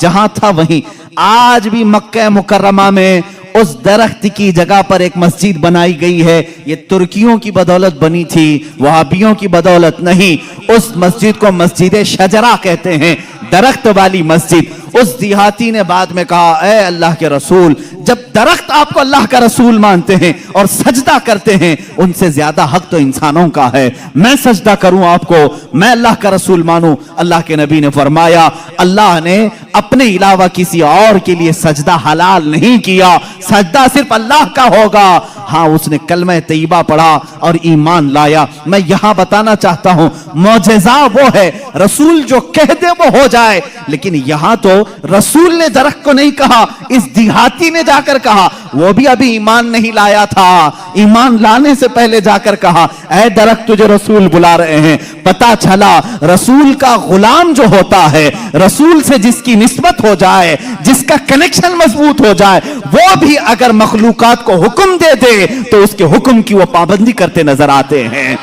جہاں تھا وہیں. آج بھی مکہ مکرمہ میں اس درخت کی جگہ پر ایک مسجد بنائی گئی ہے. یہ ترکیوں کی بدولت بنی تھی, وہابیوں کی بدولت نہیں. اس مسجد کو مسجد شجرہ کہتے ہیں, درخت والی مسجد. اس دیہاتی نے بعد میں کہا, اے اللہ کے رسول, جب درخت آپ کو اللہ کا رسول مانتے ہیں اور سجدہ کرتے ہیں, ان سے زیادہ حق تو انسانوں کا ہے. میں سجدہ کروں آپ کو, میں اللہ کا رسول مانوں؟ اللہ کے نبی نے فرمایا, اللہ نے اپنے علاوہ کسی اور کے لیے سجدہ حلال نہیں کیا, سجدہ صرف اللہ کا ہوگا. ہاں, اس نے کلمہ طیبہ پڑھا اور ایمان لایا. میں یہاں بتانا چاہتا ہوں, معجزہ وہ ہے رسول جو کہہ دے وہ ہو جائے. لیکن یہاں تو رسول نے درخت کو نہیں کہا, اس دیہاتی نے جا کر کہا. وہ بھی ابھی ایمان نہیں لایا تھا, ایمان لانے سے پہلے جا کر کہا, اے درخت تجھے رسول بلا رہے ہیں. پتا چلا رسول کا غلام جو ہوتا ہے, رسول سے جس کی نسبت ہو جائے, جس کا کنیکشن مضبوط ہو جائے, وہ بھی اگر مخلوقات کو حکم دے دے تو اس کے حکم کی وہ پابندی کرتے نظر آتے ہیں,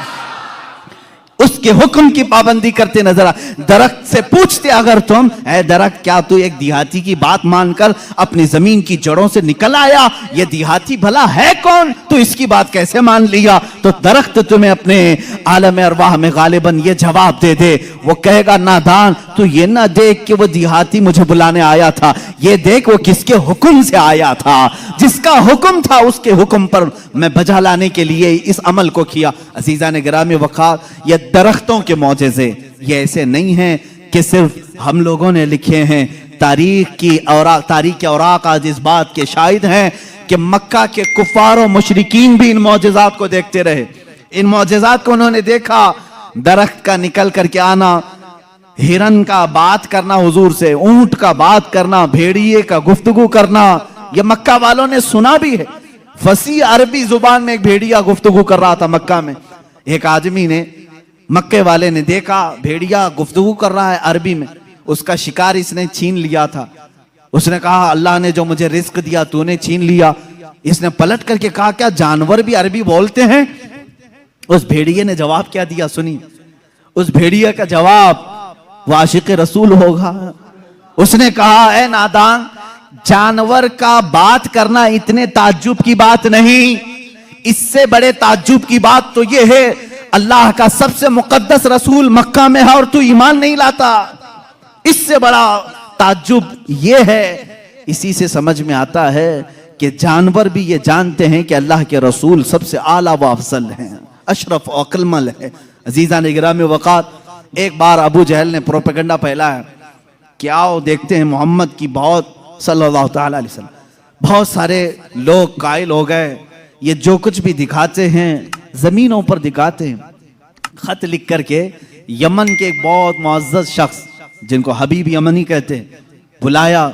اس کے حکم کی پابندی کرتے نظر درخت سے پوچھتے اگر تم, اے درخت کیا تو ایک دیہاتی کی بات مان کر اپنی زمین کی جڑوں سے نکل آیا؟ یہ دیہاتی بھلا ہے کون, تو اس کی بات کیسے مان لیا؟ تو درخت تمہیں اپنے عالم ارواح میں غالباً یہ جواب دے دے. وہ کہے گا, نادان, تو یہ نہ دیکھ کہ وہ دیہاتی مجھے بلانے آیا تھا, یہ دیکھ وہ کس کے حکم سے آیا تھا. جس کا حکم تھا اس کے حکم پر میں بجا لانے کے لیے اس عمل کو کیا. عزیزان گرامی وقار, یہ درختوں کے معجزے یہ ایسے نہیں ہیں کہ صرف ہم لوگوں نے لکھے ہیں. تاریخ کے اوراق آج اس بات کے شاہد ہیں کہ مکہ کے کفار و مشرکین بھی ان معجزات کو دیکھتے رہے. ان معجزات کو انہوں نے دیکھا, درخت کا نکل کر کے آنا, ہرن کا بات کرنا حضور سے, اونٹ کا بات کرنا, بھیڑیے کا گفتگو کرنا, یہ مکہ والوں نے سنا بھی ہے. فصیح عربی زبان میں ایک بھیڑیا گفتگو کر رہا تھا مکہ میں. ایک آدمی نے, مکے والے نے دیکھا بھیڑیا گفتگو کر رہا ہے عربی میں, اس کا شکار اس نے چھین لیا تھا. اس نے کہا, اللہ نے جو مجھے رزق دیا تو نے چھین لیا. اس نے پلٹ کر کے کہا, کیا جانور بھی عربی بولتے ہیں؟ اس بھیڑیے نے جواب کیا دیا, سنی. اس بھیڑیے کا جواب, وہ عاشق رسول ہوگا. اس نے کہا, اے نادان, جانور کا بات کرنا اتنے تعجب کی بات نہیں, اس سے بڑے تعجب کی بات تو یہ ہے اللہ کا سب سے مقدس رسول مکہ میں ہے اور تو ایمان نہیں لاتا. اس سے بڑا تعجب یہ ہے. اسی سے سمجھ میں آتا ہے کہ جانور بھی یہ جانتے ہیں کہ اللہ کے رسول سب سے اعلیٰ و افضل ہیں, اشرف و اکمل ہے. عزیزان گرامی وقار, ایک بار ابو جہل نے پروپیگنڈا پھیلایا کہ آؤ دیکھتے ہیں محمد کی بہت صلی اللہ تعالی علیہ وسلم, بہت سارے لوگ قائل ہو گئے, یہ جو کچھ بھی دکھاتے ہیں زمینوں پر دکھاتے ہیں. خط لکھ کر کے یمن کے ایک بہت معزز شخص جن کو حبیب یمنی کہتے ہیں بلایا.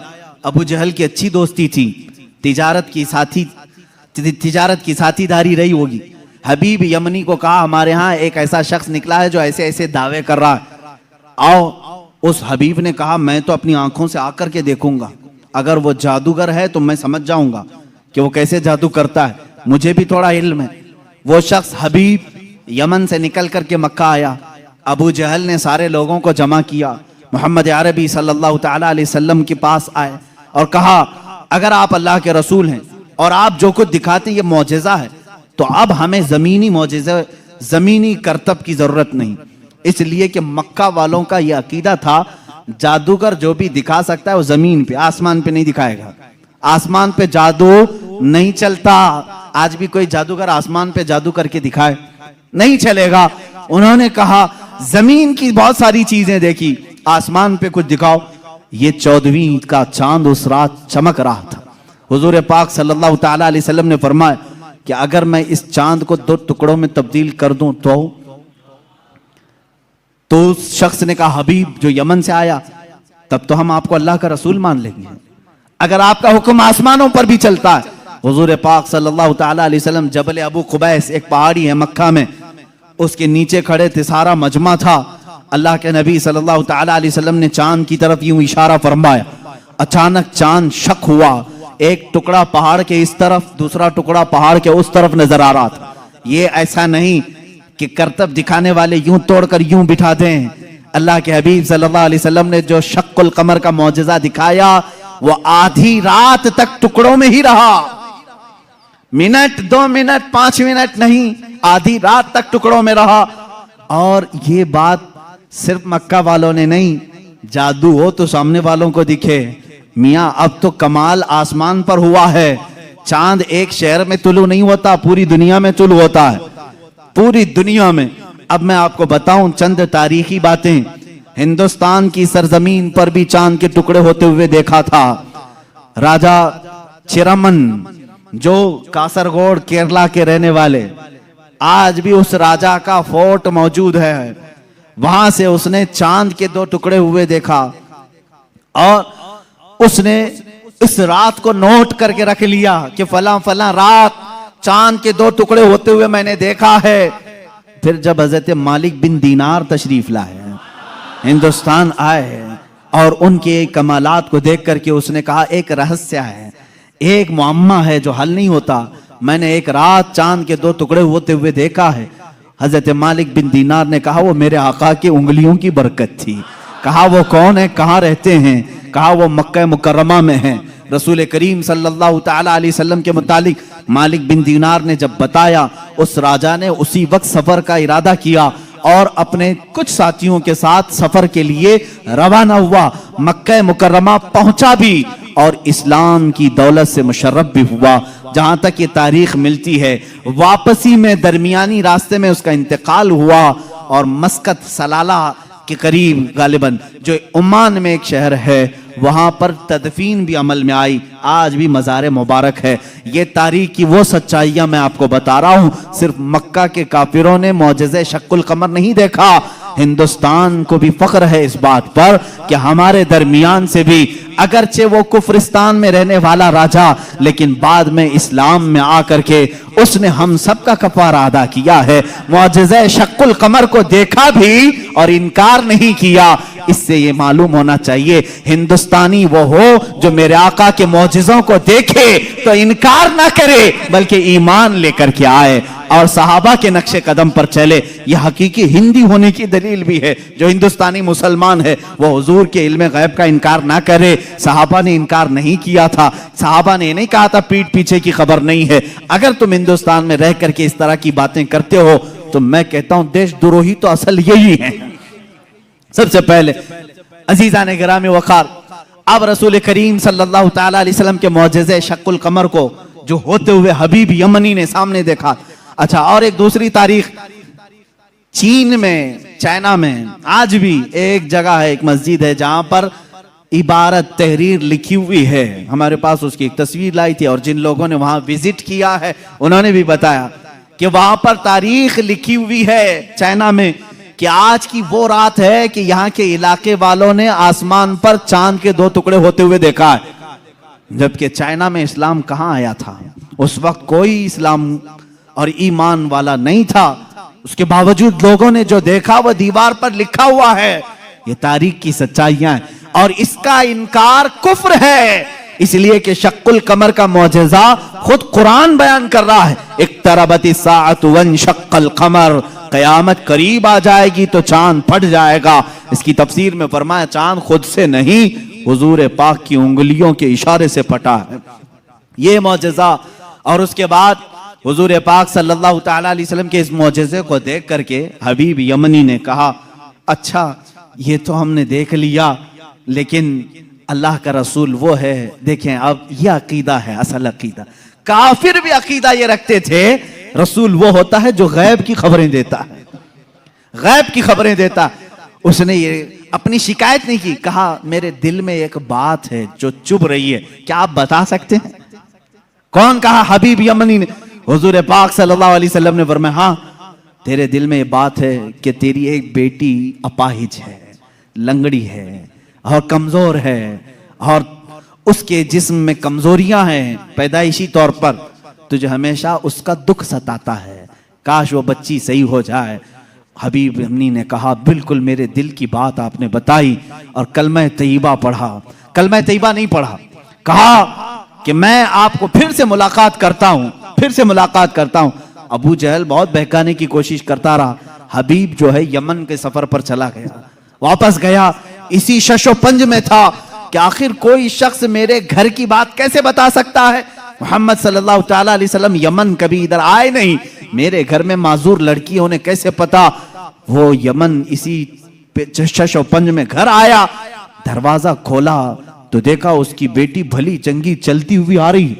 ابو جہل کی اچھی دوستی تھی, تجارت کی ساتھی داری رہی ہوگی. حبیب یمنی کو کہا, ہمارے ہاں ایک ایسا شخص نکلا ہے جو ایسے ایسے دعوے کر رہا ہے, آؤ. اس حبیب نے کہا, میں تو اپنی آنکھوں سے آ کر کے دیکھوں گا, اگر وہ جادوگر ہے تو میں سمجھ جاؤں گا کہ وہ کیسے جادو کرتا ہے, مجھے بھی تھوڑا علم ہے. وہ شخص حبیب یمن سے نکل کر کے مکہ آیا. ابو جہل نے سارے لوگوں کو جمع کیا, محمد عربی صلی اللہ تعالی علیہ وسلم کے پاس آئے اور کہا, اگر آپ اللہ کے رسول ہیں اور آپ جو کچھ دکھاتے ہیں یہ معجزہ ہے, تو اب ہمیں زمینی معجزہ, زمینی کرتب کی ضرورت نہیں. اس لیے کہ مکہ والوں کا یہ عقیدہ تھا جادوگر جو بھی دکھا سکتا ہے وہ زمین پہ, آسمان پہ نہیں دکھائے گا. آسمان پہ جادو نہیں چلتا. آج بھی کوئی جادوگر آسمان پہ جادو کر کے دکھائے, نہیں چلے گا. انہوں نے کہا, زمین کی بہت ساری چیزیں دیکھی, آسمان پہ کچھ دکھاؤ. یہ 14ویں کا چاند اس رات چمک رہا تھا. حضور پاک صلی اللہ تعالی علیہ وسلم نے فرمایا کہ اگر میں اس چاند کو 2 ٹکڑوں میں تبدیل کر دوں تو اس شخص نے کہا, حبیب جو یمن سے آیا, تب تو ہم آپ کو اللہ کا رسول مان لیں گے اگر آپ کا حکم آسمانوں پر بھی چلتا ہے. حضور پاک صلی اللہ تعالی علیہ وسلم جبل ابو قبیس, ایک پہاڑی ہے مکہ میں, اس کے نیچے کھڑے تھے, سارا مجمع تھا. اللہ کے نبی صلی اللہ تعالی علیہ وسلم نے چاند کی طرف یوں اشارہ فرمایا. اچانک چاند شک ہوا, ایک ٹکڑا پہاڑ کے اس طرف, دوسرا ٹکڑا پہاڑ کے اس طرف نظر آ رہا تھا. یہ ایسا نہیں کہ کرتب دکھانے والے یوں توڑ کر یوں بٹھا دیں, اللہ کے حبیب صلی اللہ علیہ وسلم نے جو شق القمر کا معجزہ دکھایا وہ آدھی رات تک ٹکڑوں میں ہی رہا. منٹ 2 منٹ 5 منٹ نہیں, آدھی رات تک ٹکڑوں میں رہا. اور یہ بات صرف مکہ والوں نے نہیں, جادو ہو تو سامنے والوں کو دکھے. میاں اب تو کمال آسمان پر ہوا ہے. چاند ایک شہر میں طلوع نہیں ہوتا, پوری دنیا میں طلوع ہوتا ہے, پوری دنیا میں. اب میں آپ کو بتاؤں چند تاریخی باتیں. ہندوستان کی سرزمین پر بھی چاند کے ٹکڑے ہوتے ہوئے دیکھا تھا. راجا چرمن جو کاسرگوڑ کیرلا کے رہنے والے, آج بھی اس راجا کا فورٹ موجود ہے. وہاں سے اس نے چاند کے 2 ٹکڑے ہوئے دیکھا اور اس نے اس رات کو نوٹ کر کے رکھ لیا کہ فلاں فلاں رات چاند کے 2 ٹکڑے ہوتے ہوئے میں نے دیکھا ہے. پھر جب حضرت مالک بن دینار تشریف لائے, ہندوستان آئے اور ان کے کمالات کو دیکھ کر کے اس نے کہا ایک رہسیہ ہے, ایک معمہ ہے جو حل نہیں ہوتا. میں نے ایک رات چاند کے 2 ٹکڑے ہوتے ہوئے دیکھا ہے. حضرت مالک بن دینار نے کہا وہ میرے آقا کی انگلیوں کی برکت تھی. کہا وہ کون ہے, کہاں رہتے ہیں؟ کہا وہ مکہ مکرمہ میں ہیں. رسول کریم صلی اللہ تعالی علیہ وسلم کے متعلق مالک بن دینار نے جب بتایا, اس راجا نے اسی وقت سفر کا ارادہ کیا اور اپنے کچھ ساتھیوں کے ساتھ سفر کے لیے روانہ ہوا. مکہ مکرمہ پہنچا بھی اور اسلام کی دولت سے مشرف بھی ہوا. جہاں تک یہ تاریخ ملتی ہے, واپسی میں درمیانی راستے میں اس کا انتقال ہوا اور مسقط سلالہ کے قریب غالباً جو عمان میں ایک شہر ہے, وہاں پر تدفین بھی عمل میں آئی. آج بھی مزار مبارک ہے. یہ تاریخ کی وہ سچائیاں میں آپ کو بتا رہا ہوں. صرف مکہ کے کافروں نے معجزہ شق القمر نہیں دیکھا, ہندوستان کو بھی فخر ہے اس بات پر کہ ہمارے درمیان سے بھی, اگرچہ وہ کفرستان میں رہنے والا راجا, لیکن بعد میں اسلام میں آ کر کے اس نے ہم سب کا کفارہ ادا کیا ہے. معجزہ شق القمر کو دیکھا بھی اور انکار نہیں کیا. اس سے یہ معلوم ہونا چاہیے ہندوستانی وہ ہو جو میرے آقا کے معجزوں کو دیکھے تو انکار نہ کرے بلکہ ایمان لے کر کے آئے اور صحابہ کے نقش قدم پر چلے. یہ حقیقی ہندی ہونے کی دلیل بھی ہے. جو ہندوستانی مسلمان ہے وہ حضور کے علم غیب کا انکار نہ کرے. صحابہ نے انکار نہیں کیا تھا. صحابہ نے نہیں کہا تھا پیٹ پیچھے کی خبر نہیں ہے. اگر تم ہندوستان میں رہ کر کے اس طرح کی باتیں کرتے ہو تو میں کہتا ہوں دیش دروہی تو اصل یہی ہے. سب سے پہلے عزیزان گرامی وقار, اب رسول کریم صلی اللہ تعالی علیہ وسلم کے معجزے شق القمر کو جو ہوتے ہوئے حبیب یمنی نے سامنے دیکھا. اچھا, اور ایک دوسری تاریخ, چین میں, چائنا میں آج بھی ایک جگہ ہے, ایک مسجد ہے جہاں پر عبارت تحریر لکھی ہوئی ہے. ہمارے پاس اس کی ایک تصویر لائی تھی اور جن لوگوں نے وہاں وزٹ کیا ہے انہوں نے بھی بتایا کہ وہاں پر تاریخ لکھی ہوئی ہے چائنا میں کہ آج کی وہ رات ہے کہ یہاں کے علاقے والوں نے آسمان پر چاند کے 2 ٹکڑے ہوتے ہوئے دیکھا ہے. جبکہ چائنا میں اسلام کہاں آیا تھا؟ اس وقت کوئی اسلام اور ایمان والا نہیں تھا. اس کے باوجود لوگوں نے جو دیکھا وہ دیوار پر لکھا ہوا ہے. یہ تاریخ کی سچائیاں ہیں اور اس کا انکار کفر ہے. اس لیے کہ شق القمر کا معجزہ خود قرآن بیان کر رہا ہے. اقتربت الساعۃ وانشق القمر, قیامت قریب آ جائے گی تو چاند پھٹ جائے گا. اس کی تفسیر میں فرمایا چاند خود سے نہیں, حضور پاک کی انگلیوں کے اشارے سے پھٹا ہے. یہ معجزہ, اور اس کے بعد حضور پاک صلی اللہ تعالی علیہ وسلم کے اس معجزے کو دیکھ کر کے حبیب یمنی نے کہا اچھا یہ تو ہم نے دیکھ لیا, لیکن اللہ کا رسول وہ ہے. دیکھیں اب یہ عقیدہ ہے, اصل عقیدہ. کافر بھی عقیدہ یہ رکھتے تھے رسول وہ ہوتا ہے جو غیب کی خبریں دیتا ہے, غیب کی خبریں دیتا. اس نے یہ اپنی شکایت نہیں کی, کہا میرے دل میں ایک بات ہے جو چبھ رہی ہے, کیا آپ بتا سکتے ہیں؟ کون کہا؟ حبیب یمنی نے. حضور پاک صلی اللہ علیہ وسلم نے فرمایا ہاں تیرے دل میں یہ بات ہے کہ تیری ایک بیٹی اپاہج ہے, لنگڑی ہے اور کمزور ہے اور اس کے جسم میں کمزوریاں ہیں پیدائشی طور پر, تجھے ہمیشہ اس کا دکھ ستاتا ہے, کاش وہ بچی صحیح ہو جائے. حبیب یمنی نے کہا بالکل میرے دل کی بات آپ نے بتائی, اور کلمہ طیبہ پڑھا. کلمہ طیبہ نہیں پڑھا, کہا کہ میں آپ کو پھر سے ملاقات کرتا ہوں, پھر سے ملاقات کرتا ہوں. ابو جہل بہت بہکانے کی کوشش کرتا رہا. حبیب جو ہے یمن کے سفر پر چلا گیا واپس گیا, اسی شش و پنج میں تھا کہ آخر کوئی شخص میرے گھر کی بات کیسے بتا سکتا ہے. محمد صلی اللہ تعالیٰ علیہ وسلم یمن کبھی ادھر آئے نہیں, میرے گھر میں معذور لڑکی انہیں کیسے پتا. وہ یمن اسی شش و پنج میں گھر آیا, دروازہ کھولا تو دیکھا اس کی بیٹی بھلی چنگی چلتی ہوئی آ رہی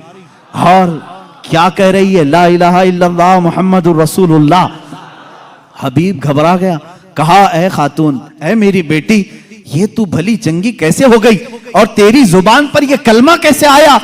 اور کیا کہہ رہی ہے, لا الہ الا اللہ محمد الرسول اللہ. حبیب گھبرا گیا, کہا اے خاتون, اے میری بیٹی, یہ تو بھلی چنگی کیسے ہو گئی اور تیری زبان پر یہ کلمہ کیسے آیا؟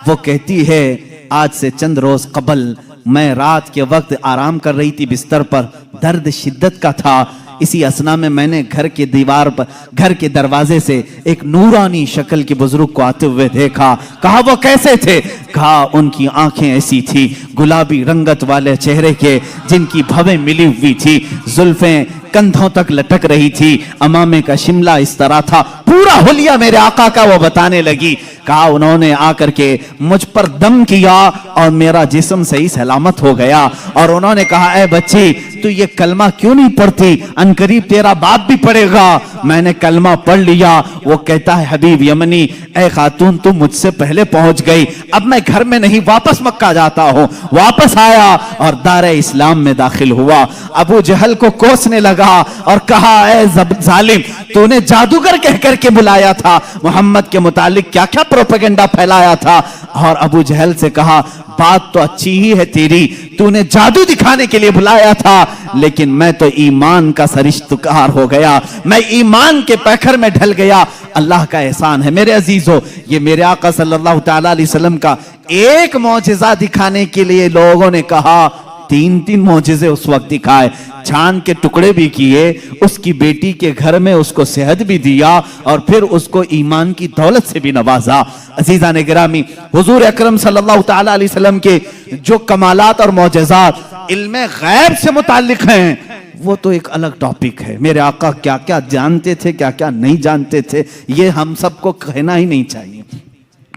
وہ کہتی ہے آج سے چند روز قبل میں رات کے وقت آرام کر رہی تھی بستر پر, درد شدت کا تھا, اسی اسنا میں نے گھر کے دیوار پر, گھر کے دروازے سے ایک نورانی شکل کے بزرگ کو آتے ہوئے دیکھا. کہا وہ کیسے تھے؟ کہا ان کی آنکھیں ایسی تھی گلابی رنگت والے چہرے کے جن کی بھویں ملی ہوئی تھی, زلفیں کندھوں تک لٹک رہی تھی, امامے کا شملہ اس طرح تھا, پورا حلیہ میرے آقا کا وہ بتانے لگی. کہا انہوں نے آ کر کے مجھ پر دم کیا اور میرا جسم صحیح سلامت ہو گیا, اور انہوں نے کہا اے بچی تو یہ کلمہ کیوں نہیں پڑھتی, عنقریب تیرا باپ بھی پڑھے گا. میں نے کلمہ پڑھ لیا. وہ کہتا ہے حبیب یمنی, اے خاتون تو مجھ سے پہلے پہنچ گئی, اب میں گھر میں نہیں واپس مکہ جاتا ہوں. واپس آیا اور دار اسلام میں داخل ہوا. ابو جہل کو کوسنے لگا اور کہا اے ظالم, تو نے جادوگر کہہ کر کے بلایا تھا, محمد کے متعلق کیا کیا پروپیگنڈا پھیلایا تھا. اور ابو جہل سے کہا بات تو اچھی ہی ہے تیری, تو نے جادو دکھانے کے لیے بلایا تھا, لیکن میں تو ایمان کا سرشتکار ہو گیا, میں ایمان کے پیکر میں ڈھل گیا. اللہ کا احسان ہے میرے عزیزو, یہ میرے آقا صلی اللہ تعالیٰ علیہ وسلم کا ایک معجزہ دکھانے کے لیے لوگوں نے کہا 3 معجزے اس وقت دکھائے, چاند کے ٹکڑے بھی کیے, اس کی بیٹی کے گھر میں اس کو صحت بھی دیا, اور پھر اس کو ایمان کی دولت سے بھی نوازا. عزیزان گرامی, حضور اکرم صلی اللہ تعالیٰ علیہ وسلم کے جو کمالات اور معجزات علم غیب سے متعلق ہیں وہ تو ایک الگ ٹاپک ہے. میرے آقا کیا کیا جانتے تھے, کیا کیا نہیں جانتے تھے, یہ ہم سب کو کہنا ہی نہیں چاہیے.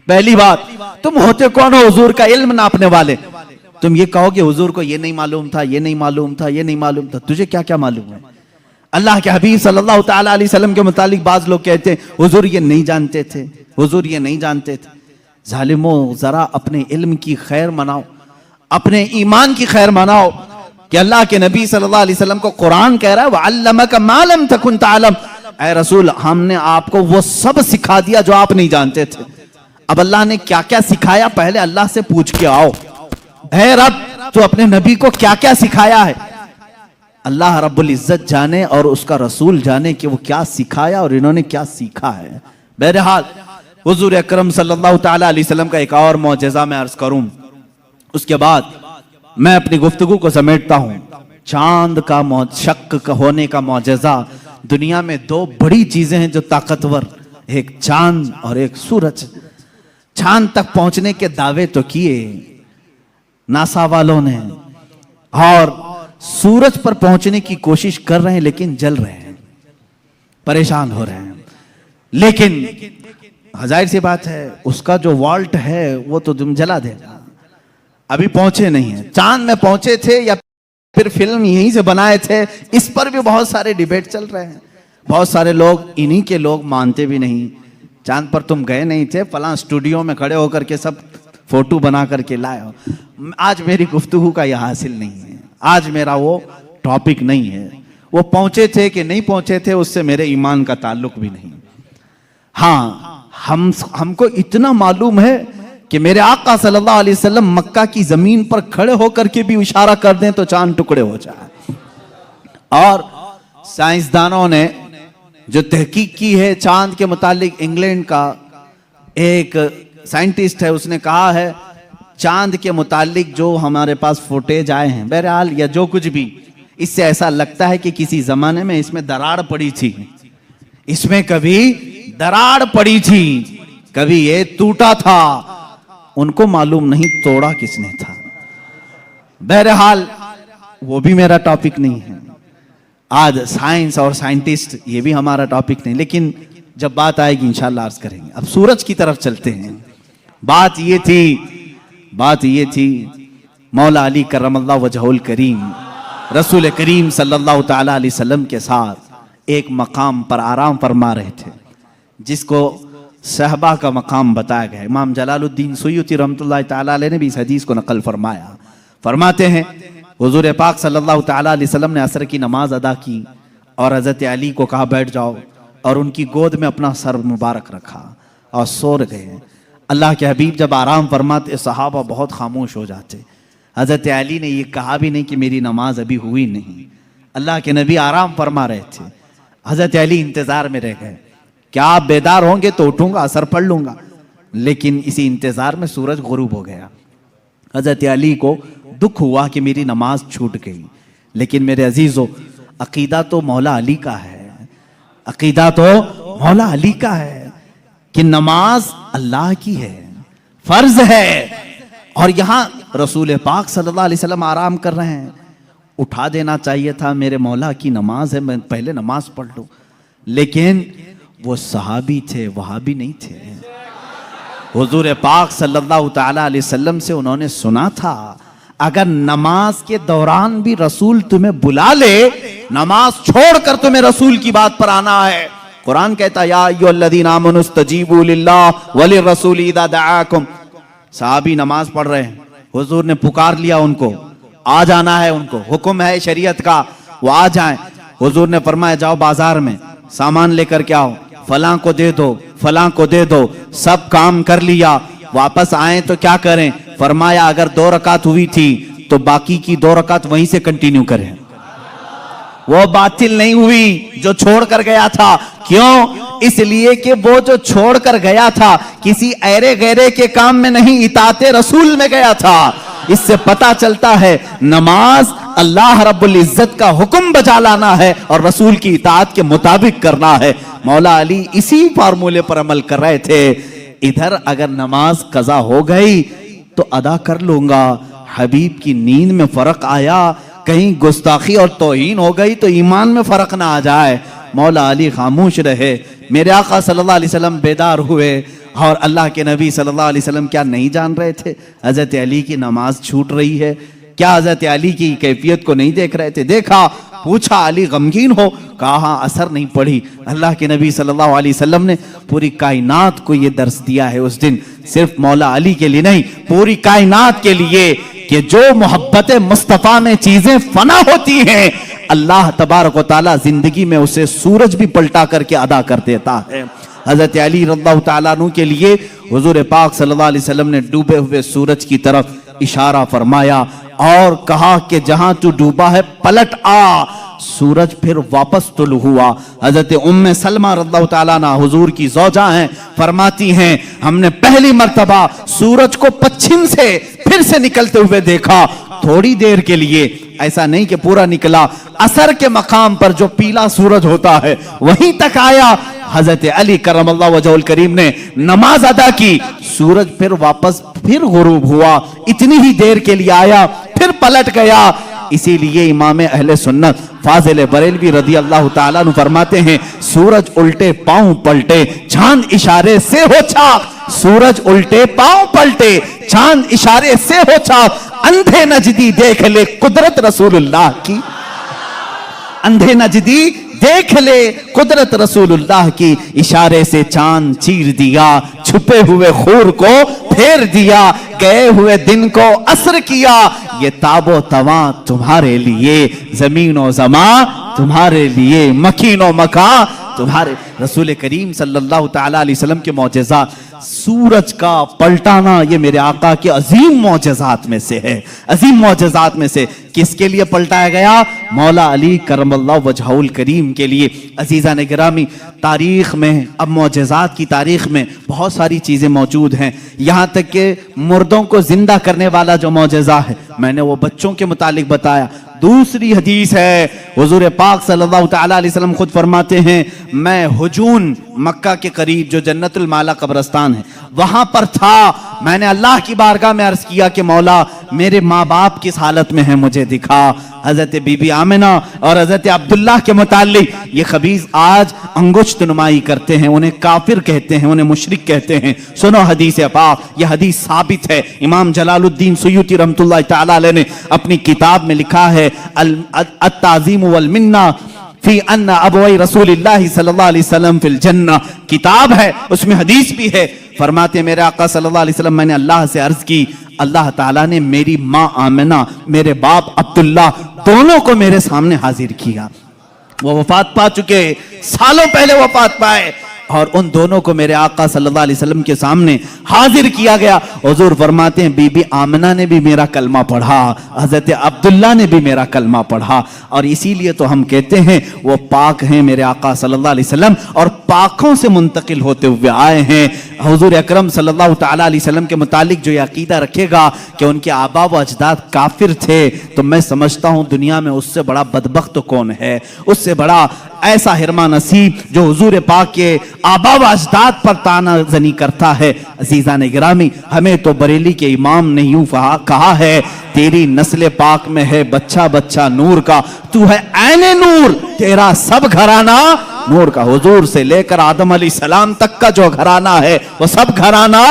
پہلی بات, تم ہوتے کون ہو حضور کا علم ناپنے والے؟ تم یہ کہو کہ حضور کو یہ نہیں معلوم تھا, یہ نہیں معلوم تھا, یہ نہیں معلوم تھا. تجھے کیا کیا معلوم ہے؟ اللہ کے حبیب صلی اللہ تعالیٰ علیہ وسلم کے متعلق بعض لوگ کہتے ہیں حضور یہ نہیں جانتے تھے, حضور یہ نہیں جانتے تھے. ظالموں, ذرا اپنے علم کی خیر مناؤ, اپنے ایمان کی خیر مناؤ کہ اللہ کے نبی صلی اللہ علیہ وسلم کو قرآن کہہ رہا ہے وَعَلَّمَكَ مَا لَمْ تَكُنْ تَعْلَمْ, اے رسول ہم نے آپ کو وہ سب سکھا دیا جو آپ نہیں جانتے تھے. اب اللہ نے کیا کیا سکھایا, پہلے اللہ سے پوچھ کے آؤ, اے رب تو اپنے نبی کو کیا کیا سکھایا ہے. اللہ رب العزت جانے اور اس کا رسول جانے کہ وہ کیا سکھایا اور انہوں نے کیا سیکھا ہے. بہرحال حضور اکرم صلی اللہ تعالیٰ علیہ وسلم کا ایک اور معجزہ میں عرض کروں, اس کے بعد میں اپنی گفتگو کو سمیٹتا ہوں. چاند کا شق ہونے کا معجزہ. دنیا میں 2 بڑی چیزیں ہیں جو طاقتور, ایک چاند اور ایک سورج. چاند تک پہنچنے کے دعوے تو کیے ناسا والوں نے, اور سورج پر پہنچنے کی کوشش کر رہے ہیں لیکن جل رہے ہیں, پریشان ہو رہے ہیں. لیکن ظاہر سی بات ہے اس کا جو والٹ ہے وہ تو تم جلا دے گا. ابھی پہنچے نہیں ہیں. چاند میں پہنچے تھے یا پھر فلم یہیں سے بنائے تھے, اس پر بھی بہت سارے ڈیبیٹ چل رہے ہیں. بہت سارے لوگ, انہی کے لوگ مانتے بھی نہیں چاند پر تم گئے نہیں تھے, فلاں اسٹوڈیو میں کھڑے ہو کر کے سب فوٹو بنا کر کے لائے ہو. آج میری گفتگو کا یہ حاصل نہیں ہے, آج میرا وہ ٹاپک نہیں ہے. وہ پہنچے تھے کہ نہیں پہنچے تھے اس سے میرے ایمان کا تعلق بھی نہیں. ہاں ہم کو اتنا معلوم ہے کہ میرے آقا صلی اللہ علیہ وسلم مکہ کی زمین پر کھڑے ہو کر کے بھی اشارہ کر دیں تو چاند ٹکڑے ہو جائے. اور سائنسدانوں نے جو تحقیق کی ہے چاند کے متعلق, انگلینڈ کا ایک سائنٹسٹ ہے, اس نے کہا ہے چاند کے متعلق جو ہمارے پاس فوٹیج آئے ہیں, بہرحال یا جو کچھ بھی, اس سے ایسا لگتا ہے کہ کسی زمانے میں اس میں دراڑ پڑی تھی, اس میں کبھی دراڑ پڑی تھی, کبھی یہ ٹوٹا تھا. ان کو معلوم نہیں توڑا کس نے تھا. بہرحال وہ بھی میرا ٹاپک نہیں ہے. آج سائنس اور سائنٹسٹ یہ بھی ہمارا ٹاپک نہیں, لیکن جب بات آئے گی انشاءاللہ عرض کریں گے. اب سورج کی طرف چلتے ہیں. بات یہ تھی مولا علی کرم اللہ وجہہ الکریم رسول کریم صلی اللہ تعالی علیہ وسلم کے ساتھ ایک مقام پر آرام فرما رہے تھے جس کو صحبہ کا مقام بتایا گیا. امام جلال الدین سیوطی رحمۃ اللہ تعالیٰ علیہ نے بھی اس حدیث کو نقل فرمایا. فرماتے ہیں حضور پاک صلی اللہ تعالیٰ علیہ وسلم نے عصر کی نماز ادا کی اور حضرت علی کو کہا بیٹھ جاؤ، اور ان کی گود میں اپنا سر مبارک رکھا اور سو گئے. اللہ کے حبیب جب آرام فرماتے صحابہ بہت خاموش ہو جاتے. حضرت علی نے یہ کہا بھی نہیں کہ میری نماز ابھی ہوئی نہیں. اللہ کے نبی آرام فرما رہے تھے، حضرت علی انتظار میں رہ گئے. کیا آپ بیدار ہوں گے تو اٹھوں گا، اثر پڑھ لوں گا. لیکن اسی انتظار میں سورج غروب ہو گیا. حضرت علی کو دکھ ہوا کہ میری نماز چھوٹ گئی. لیکن میرے عزیزو، عقیدہ تو مولا علی کا ہے، عقیدہ تو مولا علی کا ہے کہ نماز اللہ کی ہے، فرض ہے. اور یہاں رسول پاک صلی اللہ علیہ وسلم آرام کر رہے ہیں. اٹھا دینا چاہیے تھا، میرے مولا کی نماز ہے، میں پہلے نماز پڑھ لوں. لیکن وہ صحابی تھے، وہابی نہیں تھے. حضور پاک صلی اللہ تعالیٰ علیہ وسلم سے انہوں نے سنا تھا اگر نماز کے دوران بھی رسول تمہیں بلا لے، نماز چھوڑ کر تمہیں رسول کی بات پر آنا ہے. قرآن کہتا یا ایھا الذین آمنوا استجیبوا للہ وللرسول اذا دعاکم. صحابی نماز پڑھ رہے ہیں، حضور نے پکار لیا ان کو، آ جانا ہے، ان کو حکم ہے شریعت کا، وہ آ جائیں. حضور نے فرمایا جاؤ بازار میں سامان لے کر کے آؤ، فلاں کو دے دو، فلاں کو دے دو. سب کام کر لیا، واپس آئیں تو کیا کریں؟ فرمایا اگر 2 رکعت ہوئی تھی تو باقی کی 2 رکعت وہیں سے کنٹینیو کریں، وہ باطل نہیں ہوئی جو چھوڑ کر گیا تھا. کیوں؟ اس لیے کہ وہ جو چھوڑ کر گیا تھا کسی ایرے غیرے کے کام میں نہیں، اطاعت رسول میں گیا تھا. اس سے پتا چلتا ہے نماز اللہ رب العزت کا حکم بجا لانا ہے اور رسول کی اطاعت کے مطابق کرنا ہے. مولا علی اسی فارمولے پر عمل کر رہے تھے. ادھر اگر نماز قضا ہو گئی تو ادا کر لوں گا، حبیب کی نیند میں فرق آیا، کہیں گستاخی اور توہین ہو گئی تو ایمان میں فرق نہ آ جائے. مولا علی خاموش رہے. میرے آقا صلی اللہ علیہ وسلم بیدار ہوئے. اور اللہ کے نبی صلی اللہ علیہ وسلم کیا نہیں جان رہے تھے حضرت علی کی نماز چھوٹ رہی ہے؟ کیا حضرت علی کی کیفیت کو نہیں دیکھ رہے تھے؟ دیکھا، پوچھا علی غمگین ہو؟ کہا اثر نہیں پڑی. اللہ کے نبی صلی اللہ علیہ وسلم نے پوری کائنات کو یہ درس دیا ہے اس دن، صرف مولا علی کے لیے نہیں، پوری کائنات کے لیے، کہ جو محبت مصطفیٰ میں چیزیں فنا ہوتی ہیں اللہ تبارک و تعالی زندگی میں اسے سورج بھی پلٹا کر کے ادا کر دیتا ہے. حضرت علی رضی اللہ تعالیٰ عنہ کے لیے حضور پاک صلی اللہ علیہ وسلم نے ڈوبے ہوئے سورج کی طرف اشارہ فرمایا اور کہا کہ جہاں تو ڈوبا ہے پلٹ آ. سورج پھر واپس طلوع ہوا. حضرت ام سلمہ رضی اللہ تعالیٰ عنہ حضور کی زوجہ ہیں، فرماتی ہیں ہم نے پہلی مرتبہ سورج کو پچھم سے پھر سے نکلتے ہوئے دیکھا، تھوڑی دیر کے لیے، ایسا نہیں کہ پورا نکلا. عصر کے مقام پر جو پیلا سورج ہوتا ہے وہیں تک آیا. حضرت علی کرم اللہ وجہہ الکریم نے نماز ادا کی، سورج پھر واپس پھر غروب ہوا، اتنی ہی دیر کے لیے آیا پھر پلٹ گیا. اسی لیے امام اہل سنت فاضل بریلوی رضی اللہ تعالیٰ عنہ فرماتے ہیں سورج الٹے پاؤں پلٹے چاند اشارے سے ہو چاک. سورج الٹے پاؤں پلٹے چاند اشارے سے ہو چاک. اندھے نجدی دیکھ لے قدرت رسول اللہ کی، اندھے نجدی دیکھ لے قدرت رسول اللہ کی. اشارے سے چاند چیر دیا، چھپے ہوئے خور کو پھیر دیا، گئے ہوئے دن کو عصر کیا. یہ تاب و تواں تمہارے لیے، زمین و زمان تمہارے لیے، مکین و مکان تمہارے. رسول کریم صلی اللہ تعالیٰ علیہ وسلم کے معجزات، سورج کا پلٹانا یہ میرے آقا کے عظیم معجزات میں سے ہے، عظیم معجزات میں سے. کس کے لیے پلٹایا گیا؟ مولا علی کرم اللہ وجہہ الکریم کے لیے. عزیزان گرامی، تاریخ میں، اب معجزات کی تاریخ میں بہت ساری چیزیں موجود ہیں، یہاں تک کہ مردوں کو زندہ کرنے والا جو معجزہ ہے میں نے وہ بچوں کے متعلق بتایا. دوسری حدیث ہے، حضور پاک صلی اللہ تعالیٰ علیہ وسلم خود فرماتے ہیں میں حجون مکہ کے قریب جو جنت المالا قبرستان ہے وہاں پر تھا. میں نے اللہ کی بارگاہ میں عرض کیا کہ مولا میرے ماں باپ کس حالت میں ہیں مجھے دکھا. حضرت بی بی آمنہ اور حضرت عبداللہ کے متعلق یہ خبیث آج انگشت نمائی کرتے ہیں، انہیں کافر کہتے ہیں، انہیں مشرک کہتے ہیں. سنو حدیث پاک، یہ حدیث ثابت ہے. امام جلال الدین سیوطی رحمۃ اللہ تعالیٰ علیہ نے اپنی کتاب میں لکھا ہے التعظیم والمنہ فی ان ابوئی رسول اللہ صلی اللہ علیہ وسلم فی الجنہ، کتاب ہے اس میں حدیث بھی ہے، فرماتے میرے آقا صلی اللہ علیہ وسلم میں نے اللہ سے عرض کی اللہ تعالیٰ نے میری ماں آمنہ میرے باپ عبداللہ دونوں کو میرے سامنے حاضر کیا، وہ وفات پا چکے، سالوں پہلے وفات پائے، اور ان دونوں کو میرے آقا صلی اللہ علیہ وسلم کے سامنے حاضر کیا گیا۔ حضور فرماتے ہیں بی بی آمنہ نے بھی میرا کلمہ پڑھا، حضرت عبداللہ نے بھی میرا کلمہ پڑھا، اور اسی لیے تو ہم کہتے ہیں وہ پاک ہیں میرے آقا صلی اللہ علیہ وسلم، اور پاکوں سے منتقل ہوتے ہوئے آئے ہیں۔ حضور اکرم صلی اللہ تعالیٰ علیہ وسلم کے متعلق جو یہ عقیدہ رکھے گا کہ ان کے آبا و اجداد کافر تھے، تو میں سمجھتا ہوں دنیا میں اس سے بڑا بدبخت کون ہے، اس سے بڑا ایسا حرمہ نصیب جو حضور پاک کے آبا و اجداد پر طعنہ زنی کرتا ہے۔ عزیزان گرامی، ہمیں تو بریلی کے امام نے یوں کہا ہے تیری نسل پاک میں ہے بچہ بچہ نور کا، تو ہے عین نور، تیرا سب گھرانہ نور کا۔ حضور سے لے کر آدم علیہ السلام تک کا جو گھرانہ ہے وہ سب گھرانہ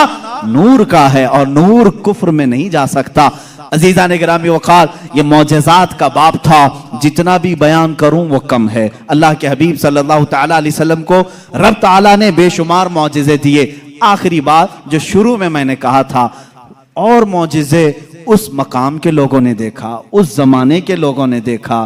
نور کا ہے، اور نور کفر میں نہیں جا سکتا۔ عزیزان گرامی وقار، یہ معجزات کا باب تھا، جتنا بھی بیان کروں وہ کم ہے۔ اللہ کے حبیب صلی اللہ تعالیٰ علیہ وسلم کو رب تعالیٰ نے بے شمار معجزے دیے۔ آخری بات جو شروع میں نے کہا تھا، اور معجزے اس مقام کے لوگوں نے دیکھا، اس زمانے کے لوگوں نے دیکھا۔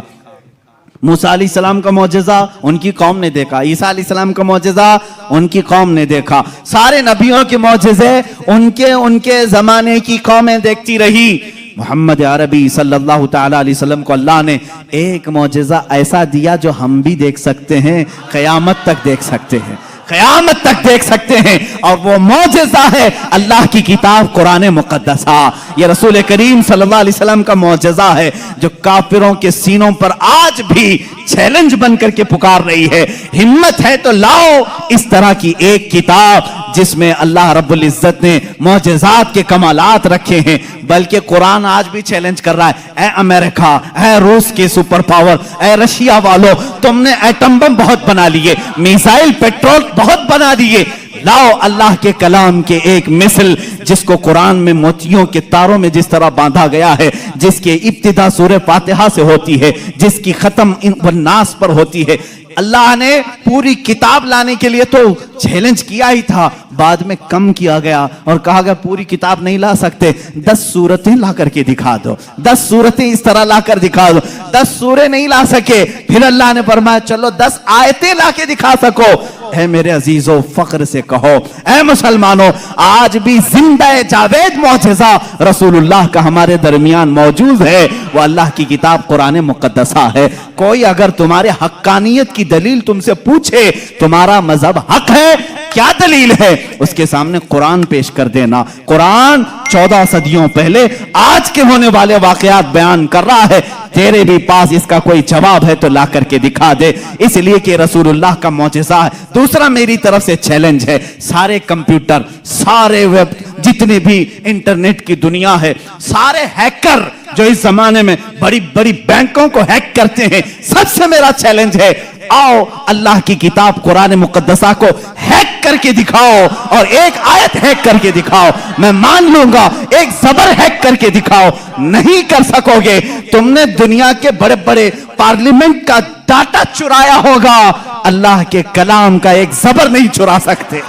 موسیٰ علیہ السلام کا معجزہ ان کی قوم نے دیکھا، عیسیٰ علیہ السلام کا معجزہ ان کی قوم نے دیکھا، سارے نبیوں کے معجزے ان کے زمانے کی قومیں دیکھتی رہی۔ محمد عربی صلی اللہ تعالیٰ علیہ وسلم کو اللہ نے ایک معجزہ ایسا دیا جو ہم بھی دیکھ سکتے ہیں، قیامت تک دیکھ سکتے ہیں، قیامت تک دیکھ سکتے ہیں، اور وہ معجزہ ہے اللہ کی کتاب قرآن مقدسہ۔ یہ رسول کریم صلی اللہ علیہ وسلم کا معجزہ ہے جو کافروں کے سینوں پر آج بھی چیلنج بن کر کے پکار رہی ہے، ہمت ہے تو لاؤ اس طرح کی ایک کتاب جس میں اللہ رب العزت نے معجزات کے کمالات رکھے ہیں۔ بلکہ قرآن آج بھی چیلنج کر رہا ہے، اے امریکہ، اے روس کے سپر پاور، اے رشیا والوں، تم نے ایٹم بم بہت بنا لیے، میزائل پیٹرول بہت بنا دیے، لاؤ اللہ کے کلام کے ایک مثل جس کو قرآن میں موتیوں کے تاروں میں جس طرح باندھا گیا ہے، جس کی ابتدا سورہ فاتحہ سے ہوتی ہے، جس کی ختم والناس پر ہوتی ہے۔ اللہ نے پوری کتاب لانے کے لیے تو چیلنج کیا ہی تھا، بعد میں کم کیا گیا اور کہا گیا پوری کتاب نہیں لا سکتے، 10 سورتیں لا کر کے دکھا دو، 10 سورتیں اس طرح لا کر دکھا دو۔ 10 سورے نہیں لا سکے، پھر اللہ نے فرمایا چلو 10 آیتیں لا کے دکھا سکو۔ اے میرے عزیزو، فخر سے کہو اے مسلمانوں، آج بھی زندہ جاوید معجزہ رسول اللہ کا ہمارے درمیان موجود ہے، وہ اللہ کی کتاب قرآن مقدسہ ہے۔ کوئی اگر تمہارے حقانیت کی دلیل تم سے پوچھے تمہارا مذہب حق ہے، کیا دلیل ہے، اس کے سامنے قرآن پیش کر دینا۔ قرآن 14 صدیوں پہلے آج کے ہونے والے واقعات بیان کر رہا ہے، تیرے بھی پاس اس کا کوئی جواب ہے تو لا کر کے دکھا دے، اس لیے کہ رسول اللہ کا معجزہ ہے۔ دوسرا میری طرف سے چیلنج ہے، سارے کمپیوٹر، سارے ویب، جتنے بھی انٹرنیٹ کی دنیا ہے، سارے ہیکر جو اس زمانے میں بڑی بڑی بینکوں کو ہیک کرتے ہیں، سب سے میرا چیلنج ہے، آؤ اللہ کی کتاب قرآن مقدسہ کو ہیک کر کے دکھاؤ، اور ایک آیت ہیک کر کے دکھاؤ، میں مان لوں گا۔ ایک زبر ہیک کر کے دکھاؤ، نہیں کر سکو گے۔ تم نے دنیا کے بڑے بڑے پارلیمنٹ کا ڈاٹا چرایا ہوگا، اللہ کے کلام کا ایک زبر نہیں چرا سکتے۔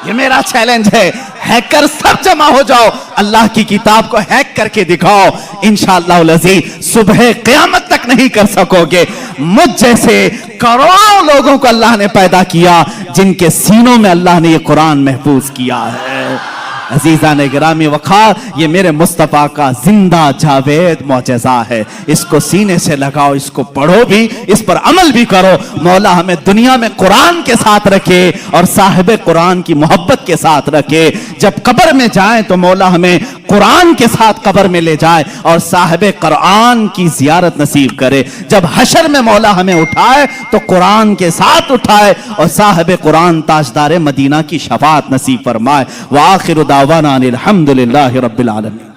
یہ میرا چیلنج ہے، ہیکر سب جمع ہو جاؤ، اللہ کی کتاب کو ہیک کر کے دکھاؤ، انشاءاللہ العزیز صبح قیامت تک نہیں کر سکو گے۔ مجھ جیسے کروڑوں لوگوں کو اللہ نے پیدا کیا جن کے سینوں میں اللہ نے یہ قرآن محفوظ کیا ہے۔ عزیزان گرامی وقار، یہ میرے مصطفیٰ کا زندہ جاوید معجزہ ہے، اس کو سینے سے لگاؤ، اس کو پڑھو بھی، اس پر عمل بھی کرو۔ مولا ہمیں دنیا میں قرآن کے ساتھ رکھے اور صاحب قرآن کی محبت کے ساتھ رکھے۔ جب قبر میں جائیں تو مولا ہمیں قرآن کے ساتھ قبر میں لے جائے اور صاحب قرآن کی زیارت نصیب کرے۔ جب حشر میں مولا ہمیں اٹھائے تو قرآن کے ساتھ اٹھائے اور صاحب قرآن تاجدار مدینہ کی شفاعت نصیب فرمائے۔ وآخر دعوانا الحمدللہ رب العالمین۔